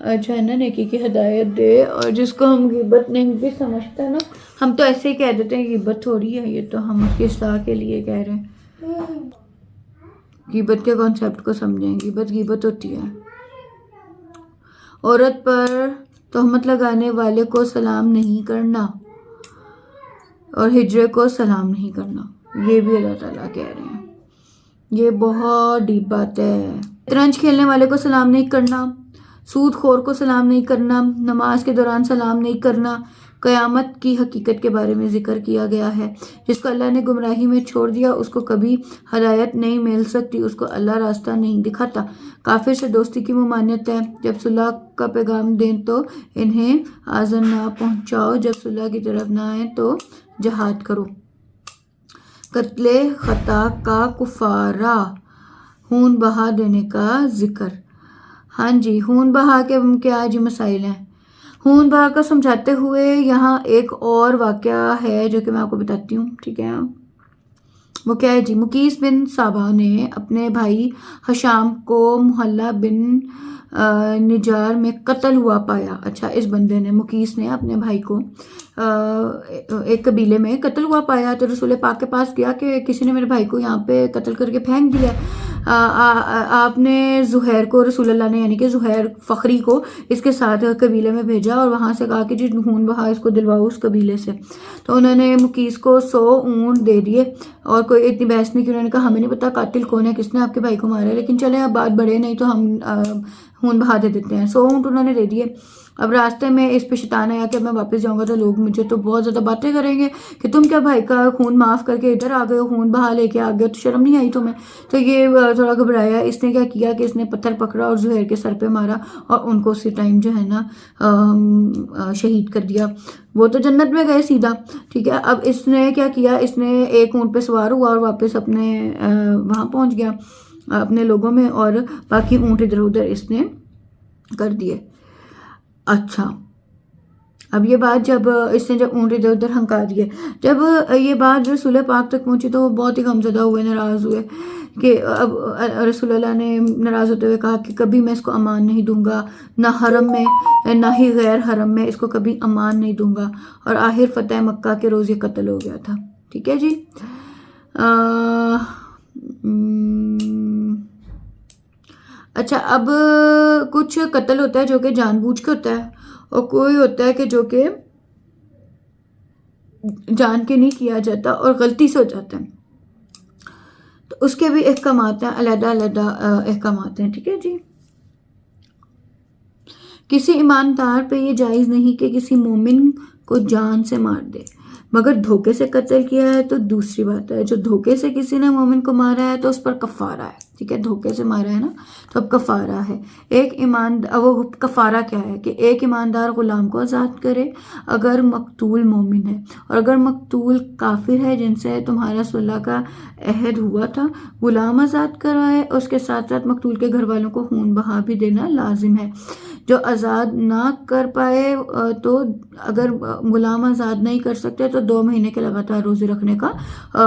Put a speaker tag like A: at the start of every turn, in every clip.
A: جو ہے نا نیکی کی ہدایت دے. اور جس کو ہم غیبت نہیں بھی سمجھتے نا, ہم تو ایسے ہی کہہ دیتے ہیں غیبت تھوڑی ہے, یہ تو ہم اس کی اصلاح کے لیے کہہ رہے ہیں. غیبت کے کانسیپٹ کو سمجھیں. غیبت ہوتی ہے عورت پر تہمت لگانے والے کو سلام نہیں کرنا اور ہجرے کو سلام نہیں کرنا, یہ بھی اللہ تعالیٰ کہہ رہے ہیں. یہ بہت ڈیپ بات ہے. شطرنج کھیلنے والے کو سلام نہیں کرنا, سود خور کو سلام نہیں کرنا, نماز کے دوران سلام نہیں کرنا. قیامت کی حقیقت کے بارے میں ذکر کیا گیا ہے. جس کو اللہ نے گمراہی میں چھوڑ دیا اس کو کبھی ہدایت نہیں مل سکتی, اس کو اللہ راستہ نہیں دکھاتا. کافر سے دوستی کی ممانعت ہے. جب صلح کا پیغام دیں تو انہیں آذن نہ پہنچاؤ, جب صلح کی طرف نہ آئیں تو جہاد کرو. قتل خطا کا کفارہ, خون بہا دینے کا ذکر. ہاں جی, خون بہا کے کیا جی مسائل ہیں. خون بہا کا سمجھاتے ہوئے یہاں ایک اور واقعہ ہے جو کہ میں آپ کو بتاتی ہوں, ٹھیک ہے. وہ کیا ہے جی, مقیس بن صابہ نے اپنے بھائی حشام کو محلہ بن نجار میں قتل ہوا پایا. اچھا, اس بندے نے, مقیس نے اپنے بھائی کو ایک قبیلے میں قتل ہوا پایا تو رسول پاک کے پاس گیا کہ کسی نے میرے بھائی کو یہاں پہ قتل کر کے پھینک دیا. آپ نے زہیر کو, رسول اللہ نے یعنی کہ زہیر فخری کو اس کے ساتھ قبیلے میں بھیجا اور وہاں سے کہا کہ جی خون بہا اس کو دلواؤ اس قبیلے سے. تو انہوں نے مقیس کو 100 اونٹ دے دیے اور کوئی اتنی بحث نہیں کی. انہوں نے کہا ہمیں نہیں پتا قاتل کون ہے, کس نے آپ کے بھائی کو مارا ہے, لیکن چلیں اب بات بڑھے نہیں تو ہم خون بہا دے دیتے ہیں. 100 اونٹ انہوں نے دے دیے. اب راستے میں اس پہ شیطان آیا کہ میں واپس جاؤں گا تو لوگ مجھے تو بہت زیادہ باتیں کریں گے کہ تم کیا بھائی کا خون معاف کر کے ادھر آ گئے ہو, خون بہا لے کے آ گئے, تو شرم نہیں آئی تمہیں. تو یہ تھوڑا گھبرایا. اس نے کیا کیا کہ اس نے پتھر پکڑا اور زہیر کے سر پہ مارا اور ان کو اسی ٹائم جو ہے نا شہید کر دیا. وہ تو جنت میں گئے سیدھا, ٹھیک ہے. اب اس نے کیا کیا, اس نے ایک اونٹ پہ سوار ہوا اور واپس اپنے وہاں پہنچ گیا اپنے لوگوں میں, اور باقی اونٹ ادھر ادھر اس نے کر دیے. اچھا, اب یہ بات جب اس نے جب اونٹ ادھر ادھر ہنکا دیے, جب یہ بات رسول پاک تک پہنچی تو وہ بہت ہی غمزدہ ہوئے, ناراض ہوئے کہ اب رسول اللہ نے ناراض ہوتے ہوئے کہا کہ کبھی میں اس کو امان نہیں دوں گا, نہ حرم میں نہ ہی غیر حرم میں اس کو کبھی امان نہیں دوں گا. اور آخر فتح مکہ کے روز یہ قتل ہو گیا تھا. ٹھیک ہے جی. اچھا, اب کچھ قتل ہوتا ہے جو کہ جان بوجھ کے ہوتا ہے اور کوئی ہوتا ہے کہ جو کہ جان کے نہیں کیا جاتا اور غلطی سے ہو جاتا ہے, تو اس کے بھی احکامات ہیں, علیحدہ علیحدہ احکامات ہیں. ٹھیک ہے جی. کسی ایماندار پہ یہ جائز نہیں کہ کسی مومن کو جان سے مار دے, مگر دھوکے سے قتل کیا ہے تو دوسری بات ہے. جو دھوکے سے کسی نے مومن کو مارا ہے تو اس پر کفارہ ہے. ٹھیک ہے, دھوکے سے مارا ہے نا تو اب کفارہ ہے. وہ کفارہ کیا ہے کہ ایک ایماندار غلام کو آزاد کرے اگر مقتول مومن ہے, اور اگر مقتول کافر ہے جن سے تمہارا صلح کا عہد ہوا تھا, غلام آزاد کرائے. اس کے ساتھ ساتھ مقتول کے گھر والوں کو خون بہا بھی دینا لازم ہے. جو آزاد نہ کر پائے تو اگر غلام آزاد نہیں کر سکتے تو 2 مہینے کے لگاتار روزے رکھنے کا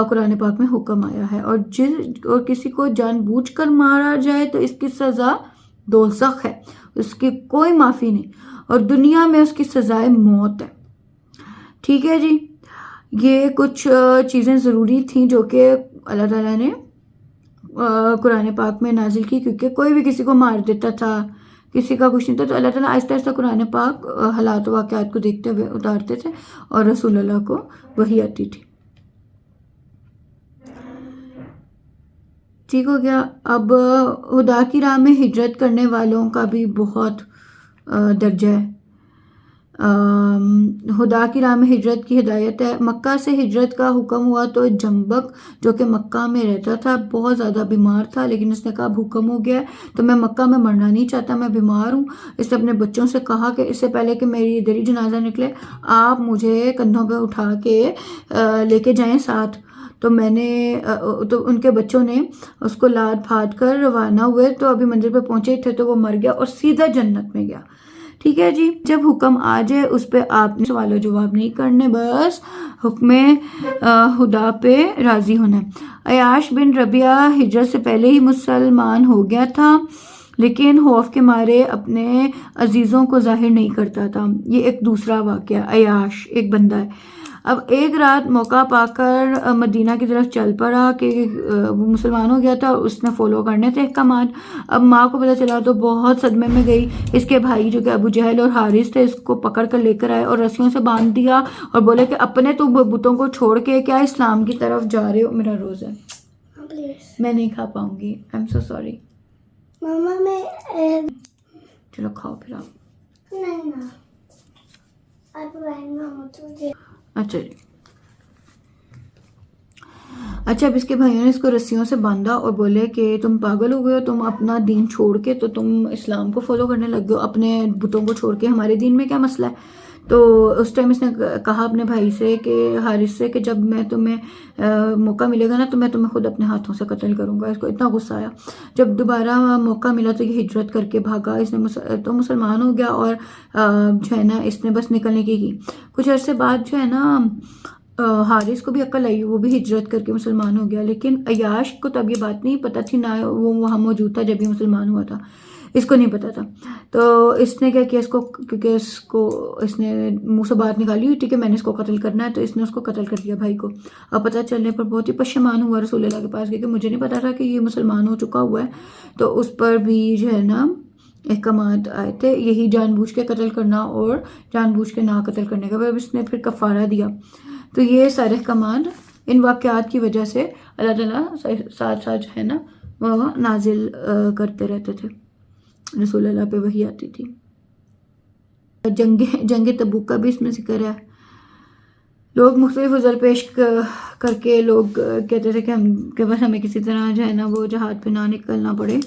A: قرآن پاک میں حکم آیا ہے. اور کسی کو جان بوجھ کر مارا جائے تو اس کی سزا دوزخ ہے, اس کی کوئی معافی نہیں, اور دنیا میں اس کی سزائے موت ہے. ٹھیک ہے جی. یہ کچھ چیزیں ضروری تھیں جو کہ اللہ تعالیٰ نے قرآن پاک میں نازل کی, کیونکہ کوئی بھی کسی کو مار دیتا تھا, کسی کا کچھ نہیں تھا, تو اللہ تعالیٰ آہستہ آہستہ قرآن پاک حالات و واقعات کو دیکھتے ہوئے اتارتے تھے اور رسول اللہ کو وحی آتی تھی. ٹھیک ہو گیا. اب خدا کی راہ میں ہجرت کرنے والوں کا بھی بہت درجہ ہے. خدا کی راہ میں ہجرت کی ہدایت ہے. مکہ سے ہجرت کا حکم ہوا تو جنبک جو کہ مکہ میں رہتا تھا بہت زیادہ بیمار تھا, لیکن اس نے کہا حکم ہو گیا تو میں مکہ میں مرنا نہیں چاہتا, میں بیمار ہوں. اس نے اپنے بچوں سے کہا کہ اس سے پہلے کہ میری ادھر ہی جنازہ نکلے آپ مجھے کندھوں پہ اٹھا کے لے کے جائیں ساتھ. تو ان کے بچوں نے اس کو لاد پھاڑ کر روانہ ہوئے, تو ابھی منزل پہ پہنچے تھے تو وہ مر گیا اور سیدھا جنت میں گیا. ٹھیک ہے جی. جب حکم آ جائے اس پہ آپ نے سوال و جواب نہیں کرنے, بس حکم خدا پہ راضی ہونا ہے. عیاش بن ربیعہ ہجرت سے پہلے ہی مسلمان ہو گیا تھا. لیکن خوف کے مارے اپنے عزیزوں کو ظاہر نہیں کرتا تھا۔ یہ ایک دوسرا واقعہ، عیاش ایک بندہ ہے۔ اب ایک رات موقع پا کر مدینہ کی طرف چل پڑا کہ وہ مسلمان ہو گیا تھا، اس نے فالو کرنے تھے احکامات۔ اب ماں کو پتہ چلا تو بہت صدمے میں گئی۔ اس کے بھائی جو کہ ابو جہل اور حارث تھے، اس کو پکڑ کر لے کر آئے اور رسیوں سے باندھ دیا اور بولے کہ اپنے تو بتوں کو چھوڑ کے کیا اسلام کی طرف جا رہے ہو؟ میرا روزہ ہے، میں نہیں کھا پاؤں گی، آئی ایم سو سوری
B: ماما میں
A: چلو کھاؤ پھر آپ۔
B: نہیں نا آپ تجھے
A: اچھا جی، اچھا اب اس کے بھائیوں نے اس کو رسیوں سے باندھا اور بولے کہ تم پاگل ہو گئے ہو، تم اپنا دین چھوڑ کے تو تم اسلام کو فالو کرنے لگ گئے ہو، اپنے بتوں کو چھوڑ کے، ہمارے دین میں کیا مسئلہ ہے؟ تو اس ٹائم اس نے کہا اپنے بھائی سے کہ حارث سے کہ جب میں تمہیں موقع ملے گا نا تو میں تمہیں خود اپنے ہاتھوں سے قتل کروں گا۔ اس کو اتنا غصہ آیا، جب دوبارہ موقع ملا تو یہ ہجرت کر کے بھاگا، اس نے تو مسلمان ہو گیا اور جو ہے نا اس نے بس نکلنے کی کچھ عرصے بعد جو ہے نا حارث کو بھی عقل آئی، وہ بھی ہجرت کر کے مسلمان ہو گیا، لیکن عیاش کو تب یہ بات نہیں پتہ تھی، نہ وہ وہاں موجود تھا جب یہ مسلمان ہوا تھا، اس کو نہیں پتا تھا۔ تو اس نے کیا کیا، اس کو کیونکہ اس نے منہ سے بات نکالی ہوئی تھی کہ میں نے اس کو قتل کرنا ہے، تو اس نے اس کو قتل کر دیا بھائی کو۔ اور پتہ چلنے پر بہت ہی پشیمان ہوا رسول اللہ کے پاس گیا کہ مجھے نہیں پتا تھا کہ یہ مسلمان ہو چکا ہوا ہے۔ تو اس پر بھی جو ہے نا احکامات آئے تھے، یہی جان بوجھ کے قتل کرنا اور جان بوجھ کے نہ قتل کرنے کا، اس نے پھر کفارہ دیا۔ تو یہ سارے احکامات ان واقعات کی وجہ سے اللہ تعالیٰ ساتھ ساتھ جو ہے نا وہ نازل کرتے رہتے تھے، رسول اللہ پہ وحی آتی تھی۔ جنگ تبوک کا بھی اس میں ذکر ہے۔ لوگ مختلف عذر پیش کر کے لوگ کہتے تھے کہ بس ہمیں کسی طرح جو ہے نا وہ جہاد پہ نہ نکلنا پڑے۔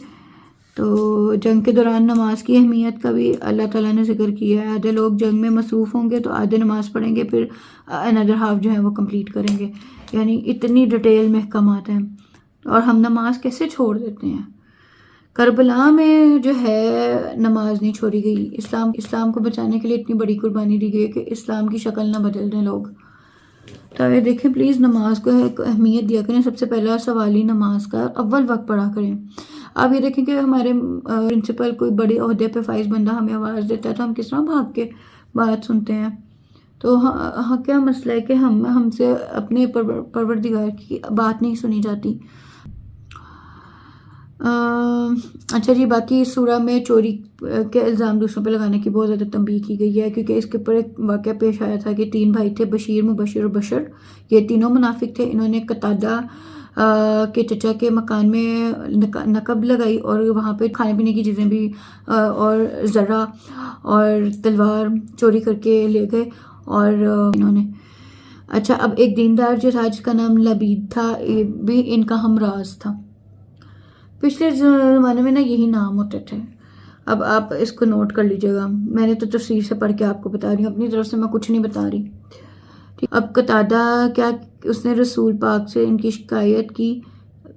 A: تو جنگ کے دوران نماز کی اہمیت کا بھی اللہ تعالیٰ نے ذکر کیا ہے۔ آدھے لوگ جنگ میں مصروف ہوں گے تو آدھے نماز پڑھیں گے، پھر another half جو ہے وہ کمپلیٹ کریں گے، یعنی اتنی ڈیٹیل میں احکامات ہیں۔ اور ہم نماز کیسے چھوڑ دیتے ہیں؟ کربلا میں جو ہے نماز نہیں چھوڑی گئی، اسلام کو بچانے کے لیے اتنی بڑی قربانی دی گئی کہ اسلام کی شکل نہ بدل دیں لوگ۔ تو یہ دیکھیں پلیز نماز کو ایک اہمیت دیا کریں، سب سے پہلا سوال ہی نماز کا اول وقت پڑھا کریں۔ آپ یہ دیکھیں کہ ہمارے پرنسپل کوئی بڑے عہدے پہ فائز بندہ ہمیں آواز دیتا ہے تو ہم کس طرح بھاگ کے بات سنتے ہیں۔ تو ہاں کیا مسئلہ ہے کہ ہم سے اپنے پروردگار کی بات نہیں سنی جاتی۔ اچھا جی، باقی اس سورہ میں چوری کے الزام دوسروں پہ لگانے کی بہت زیادہ تنبیہ کی گئی ہے، کیونکہ اس کے اوپر ایک واقعہ پیش آیا تھا کہ 3 بھائی تھے، بشیر، مبشر اور بشر، یہ تینوں منافق تھے۔ انہوں نے قتادہ کے چچا کے مکان میں نقب لگائی اور وہاں پہ کھانے پینے کی چیزیں بھی اور زرہ اور تلوار چوری کر کے لے گئے اور انہوں نے اچھا اب ایک دیندار جو تھا جس کا نام لبید تھا، یہ بھی ان کا ہمراز تھا۔ پچھلے زمانے میں نا یہی نام ہوتے تھے۔ اب آپ اس کو نوٹ کر لیجئے گا، میں نے تو تفسیر سے پڑھ کے آپ کو بتا رہی ہوں، اپنی طرف سے میں کچھ نہیں بتا رہی۔ اب قتادہ کیا، اس نے رسول پاک سے ان کی شکایت کی،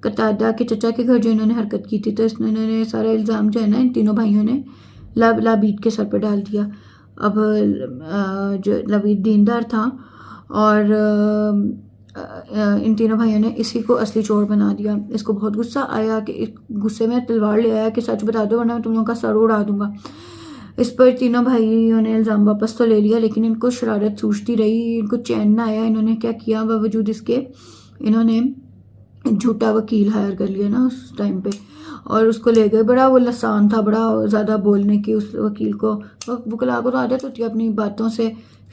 A: قتادہ کے چچا کے گھر جو انہوں نے حرکت کی تھی، تو انہوں نے سارا الزام جو ہے نا ان تینوں بھائیوں نے لبید کے سر پہ ڈال دیا۔ اب جو لبید دیندار تھا اور ان تینوں بھائیوں نے اسی کو اصلی چور بنا دیا۔ اس کو بہت غصہ آیا کہ اس غصے میں تلوار لے آیا کہ سچ بتا دو ورنہ میں تم لوگوں کا سر اڑا دوں گا۔ اس پر تینوں بھائیوں نے الزام واپس تو لے لیا، لیکن ان کو شرارت سوچتی رہی، ان کو چین نہ آیا۔ انہوں نے کیا کیا، باوجود اس کے انہوں نے جھوٹا وکیل ہائر کر لیا نا اس ٹائم پہ، اور اس کو لے گئے۔ بڑا وہ لسان تھا، بڑا زیادہ بولنے کی اس وکیل کو، وکلا کو تو عادت ہوتی ہے اپنی باتوں سے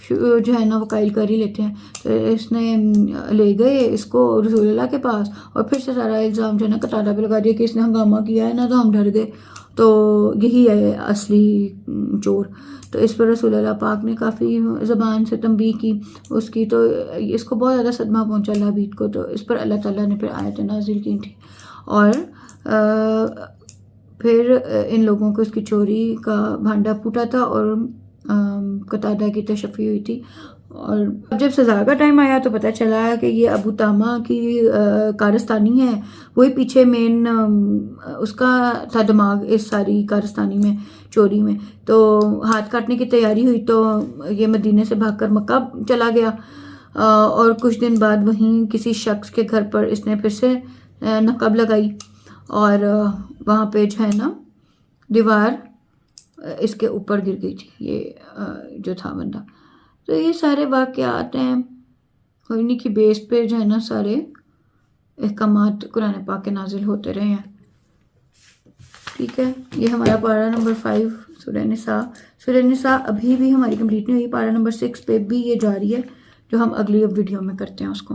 A: جو ہے نا وہ قائل کر ہی لیتے ہیں۔ تو اس نے لے گئے اس کو رسول اللہ کے پاس اور پھر سے سارا الزام جو ہے نا قتادہ پہ لگا دیا کہ اس نے ہنگامہ کیا ہے نا، تو ہم ڈر گئے، تو یہی ہے اصلی چور۔ تو اس پر رسول اللہ پاک نے کافی زبان سے تنبیہ کی اس کی، تو اس کو بہت زیادہ صدمہ پہنچا لبید کو، تو اس پر اللہ تعالیٰ نے پھر آیت نازل کی تھی اور پھر ان لوگوں کو اس کی چوری کا بھانڈا پھوٹا تھا اور قتادہ کی تشفی ہوئی تھی۔ اور جب سزا کا ٹائم آیا تو پتہ چلا کہ یہ ابو تامہ کی کارستانی ہے، وہی پیچھے مین اس کا تھا دماغ اس ساری کارستانی میں، چوری میں۔ تو ہاتھ کاٹنے کی تیاری ہوئی تو یہ مدینے سے بھاگ کر مکہ چلا گیا، اور کچھ دن بعد وہیں کسی شخص کے گھر پر اس نے پھر سے نقب لگائی اور وہاں پہ جو ہے نا دیوار اس کے اوپر گر گئی تھی، یہ جو تھا بندہ. تو یہ سارے واقعات ہیں ہوئنی کی بیس پہ جو ہے نا سارے احکامات قرآن پاک کے نازل ہوتے رہے ہیں. ٹھیک ہے، یہ ہمارا پارہ نمبر 5 سورہ نساء. سورہ نساء ابھی بھی ہماری کمپلیٹ نہیں ہوئی. پارہ نمبر 6 پہ بھی یہ جاری ہے جو ہم اگلی ویڈیو میں کرتے ہیں اس کو.